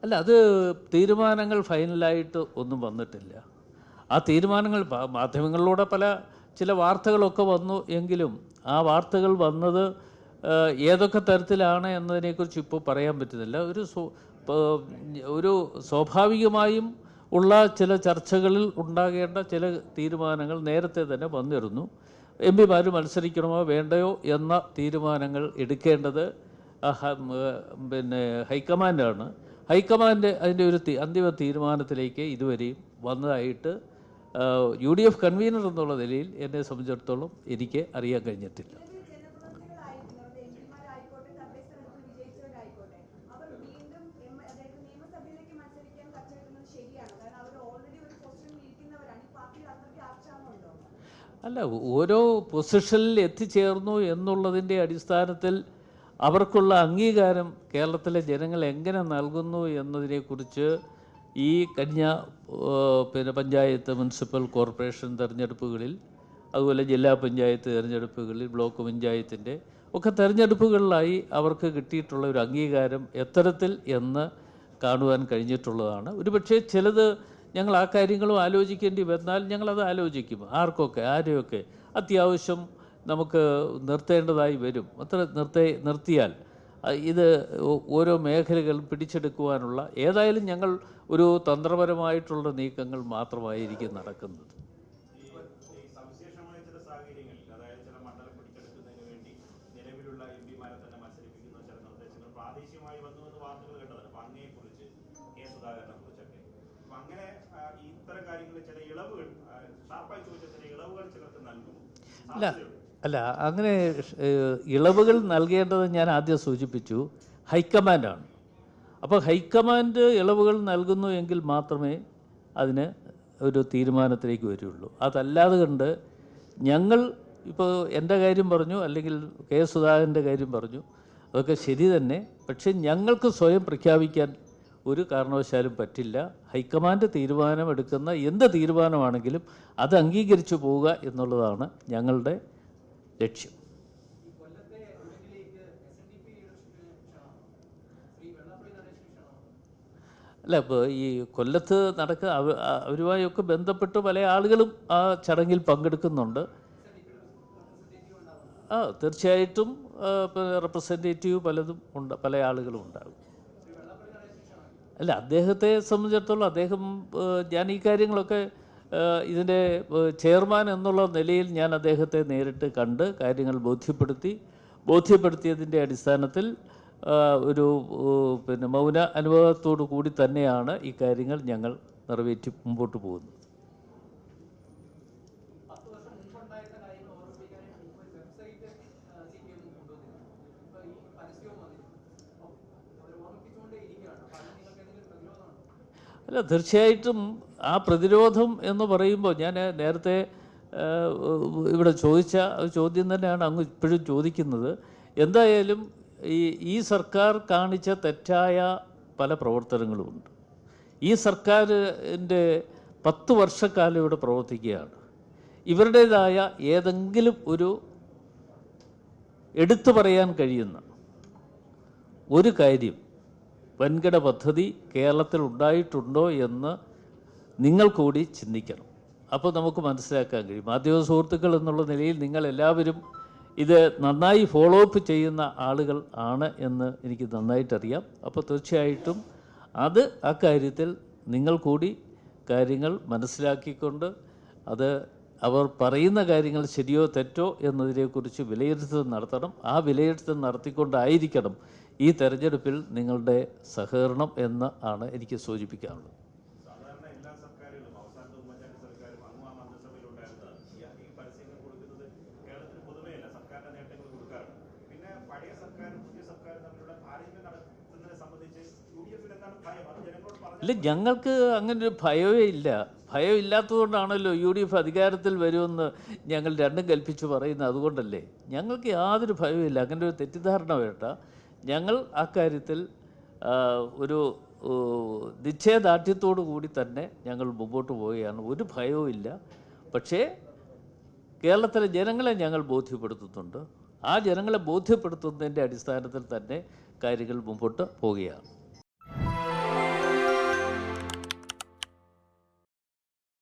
അല്ല, അത് തീരുമാനങ്ങൾ ഫൈനലായിട്ട് ഒന്നും വന്നിട്ടില്ല. ആ തീരുമാനങ്ങൾ മാധ്യമങ്ങളിലൂടെ ചില വാർത്തകളൊക്കെ വന്നു എങ്കിലും ആ വാർത്തകൾ വന്നത് ഏതൊക്കെ തരത്തിലാണ് എന്നതിനെക്കുറിച്ച് ഇപ്പോൾ പറയാൻ പറ്റുന്നില്ല. ഒരു സ്വാഭാവികമായും ഉള്ള ചില ചർച്ചകളിൽ ഉണ്ടാകേണ്ട ചില തീരുമാനങ്ങൾ നേരത്തെ തന്നെ വന്നിരുന്നു. എം പിമാർ മത്സരിക്കണമോ വേണ്ടയോ എന്ന തീരുമാനങ്ങൾ എടുക്കേണ്ടത് ഹൈക്കമാൻഡാണ്. ഹൈക്കമാൻഡ് അതിൻ്റെ ഒരു അന്തിമ തീരുമാനത്തിലേക്ക് ഇതുവരെയും വന്നതായിട്ട് UDF കൺവീനർ എന്നുള്ള നിലയിൽ എന്നെ സംബന്ധിച്ചിടത്തോളം എനിക്ക് അറിയാൻ കഴിഞ്ഞിട്ടില്ല. അല്ല, ഓരോ പൊസിഷനിൽ എത്തിച്ചേർന്നു എന്നുള്ളതിൻ്റെ അടിസ്ഥാനത്തിൽ അവർക്കുള്ള അംഗീകാരം കേരളത്തിലെ ജനങ്ങൾ എങ്ങനെ നൽകുന്നു എന്നതിനെക്കുറിച്ച് ഈ കഴിഞ്ഞ പഞ്ചായത്ത്, മുനിസിപ്പൽ കോർപ്പറേഷൻ തെരഞ്ഞെടുപ്പുകളിൽ, അതുപോലെ ജില്ലാ പഞ്ചായത്ത് തെരഞ്ഞെടുപ്പുകളിൽ, ബ്ലോക്ക് പഞ്ചായത്തിൻ്റെ ഒക്കെ തെരഞ്ഞെടുപ്പുകളിലായി അവർക്ക് കിട്ടിയിട്ടുള്ള ഒരു അംഗീകാരം എത്തരത്തിൽ എന്ന് കാണുവാൻ കഴിഞ്ഞിട്ടുള്ളതാണ്. ഒരുപക്ഷെ ചിലത് ഞങ്ങൾ ആ കാര്യങ്ങളും ആലോചിക്കേണ്ടി വന്നാൽ ഞങ്ങളത് ആലോചിക്കും. ആരെയൊക്കെ അത്യാവശ്യം നമുക്ക് നിർത്തേണ്ടതായി വരും. നിർത്തിയാൽ ഇത് ഓരോ മേഖലകൾ പിടിച്ചെടുക്കുവാനുള്ള ഏതായാലും ഞങ്ങൾ ഒരു തന്ത്രപരമായിട്ടുള്ള നീക്കങ്ങൾ മാത്രമായിരിക്കും നടക്കുന്നത്. അല്ല, അങ്ങനെ ഇളവുകൾ നൽകേണ്ടത് ഞാൻ ആദ്യം സൂചിപ്പിച്ചു ഹൈക്കമാൻഡാണ്. അപ്പോൾ ഹൈക്കമാൻഡ് ഇളവുകൾ നൽകുന്നു എങ്കിൽ മാത്രമേ അതിന് ഒരു തീരുമാനത്തിലേക്ക് വരികയുള്ളൂ. അതല്ലാതെ കൊണ്ട് ഞങ്ങൾ ഇപ്പോൾ എൻ്റെ കാര്യം പറഞ്ഞു, അല്ലെങ്കിൽ കെ സുധാകരൻ്റെ കാര്യം പറഞ്ഞു, അതൊക്കെ ശരി തന്നെ. പക്ഷേ ഞങ്ങൾക്ക് സ്വയം പ്രഖ്യാപിക്കാൻ ഒരു കാരണവശാലും പറ്റില്ല. ഹൈക്കമാൻഡ് തീരുമാനമെടുക്കുന്ന എന്ത് തീരുമാനമാണെങ്കിലും അത് അംഗീകരിച്ചു പോവുക എന്നുള്ളതാണ് ഞങ്ങളുടെ ലക്ഷ്യം. അല്ല, ഇപ്പോൾ ഈ കൊല്ലത്ത് അവരുമായൊക്കെ ബന്ധപ്പെട്ട് പല ആളുകളും ആ ചടങ്ങിൽ പങ്കെടുക്കുന്നുണ്ട്. തീർച്ചയായിട്ടും റെപ്രസെൻറ്റേറ്റീവ് പല ആളുകളും ഉണ്ടാകും. അല്ല, അദ്ദേഹത്തെ സംബന്ധിച്ചിടത്തോളം ഞാൻ ഈ കാര്യങ്ങളൊക്കെ ഇതിൻ്റെ ചെയർമാൻ എന്നുള്ള നിലയിൽ ഞാൻ അദ്ദേഹത്തെ നേരിട്ട് കണ്ട് കാര്യങ്ങൾ ബോധ്യപ്പെടുത്തിയതിൻ്റെ അടിസ്ഥാനത്തിൽ ഒരു മൗന അനുഭവത്തോടു കൂടി തന്നെയാണ് ഈ കാര്യങ്ങൾ ഞങ്ങൾ നിറവേറ്റി മുമ്പോട്ട് പോകുന്നത്. അല്ല, തീർച്ചയായിട്ടും ആ പ്രതിരോധം എന്ന് പറയുമ്പോൾ ഞാൻ നേരത്തെ ഇവിടെ ചോദിച്ച ചോദ്യം തന്നെയാണ് അങ്ങ് ഇപ്പോഴും ചോദിക്കുന്നത്. എന്തായാലും ഈ സർക്കാർ കാണിച്ച തെറ്റായ പല പ്രവർത്തനങ്ങളുമുണ്ട്. ഈ സർക്കാരിൻ്റെ 10 വർഷക്കാലം ഇവിടെ പ്രവർത്തിക്കുകയാണ്. ഇവരുടേതായ ഏതെങ്കിലും ഒരു എടുത്തു പറയാൻ കഴിയുന്ന ഒരു കാര്യം, വൻകിട പദ്ധതി കേരളത്തിൽ ഉണ്ടായിട്ടുണ്ടോ എന്ന് നിങ്ങൾ കൂടി ചിന്തിക്കണം. അപ്പോൾ നമുക്ക് മനസ്സിലാക്കാൻ കഴിയും. മാധ്യമ സുഹൃത്തുക്കൾ എന്നുള്ള നിലയിൽ നിങ്ങളെല്ലാവരും ഇത് നന്നായി ഫോളോ അപ്പ് ചെയ്യുന്ന ആളുകൾ ആണ് എന്ന് എനിക്ക് നന്നായിട്ടറിയാം. അപ്പോൾ തീർച്ചയായിട്ടും ആ കാര്യത്തിൽ നിങ്ങൾ കൂടി കാര്യങ്ങൾ മനസ്സിലാക്കിക്കൊണ്ട് അവർ പറയുന്ന കാര്യങ്ങൾ ശരിയോ തെറ്റോ എന്നതിനെക്കുറിച്ച് വിലയിരുത്തൽ നടത്തണം. ആ വിലയിരുത്തൽ നടത്തിക്കൊണ്ടായിരിക്കണം ഈ തെരഞ്ഞെടുപ്പിൽ നിങ്ങളുടെ സഹകരണം എന്ന് ആണ് എനിക്ക് സൂചിപ്പിക്കാനുള്ളത്. ഇല്ല, ഞങ്ങൾക്ക് അങ്ങനൊരു ഭയമേ ഇല്ല. ഭയമില്ലാത്തതുകൊണ്ടാണല്ലോ UDF അധികാരത്തിൽ വരുമെന്ന് ഞങ്ങൾ രണ്ടും കൽപ്പിച്ച് പറയുന്നത്. അതുകൊണ്ടല്ലേ, ഞങ്ങൾക്ക് യാതൊരു ഭയവുമില്ല. അങ്ങനെ ഒരു തെറ്റിദ്ധാരണ വേണ്ട. ഞങ്ങൾ അക്കാര്യത്തിൽ ഒരു നിശ്ചയദാർഢ്യത്തോടു കൂടി തന്നെ ഞങ്ങൾ മുമ്പോട്ട് പോവുകയാണ്. ഒരു ഭയവും ഇല്ല. പക്ഷേ കേരളത്തിലെ ജനങ്ങളെ ഞങ്ങൾ ബോധ്യപ്പെടുത്തുന്നുണ്ട്. ആ ജനങ്ങളെ ബോധ്യപ്പെടുത്തുന്നതിൻ്റെ അടിസ്ഥാനത്തിൽ തന്നെ കാര്യങ്ങൾ മുമ്പോട്ട് പോവുകയാണ്.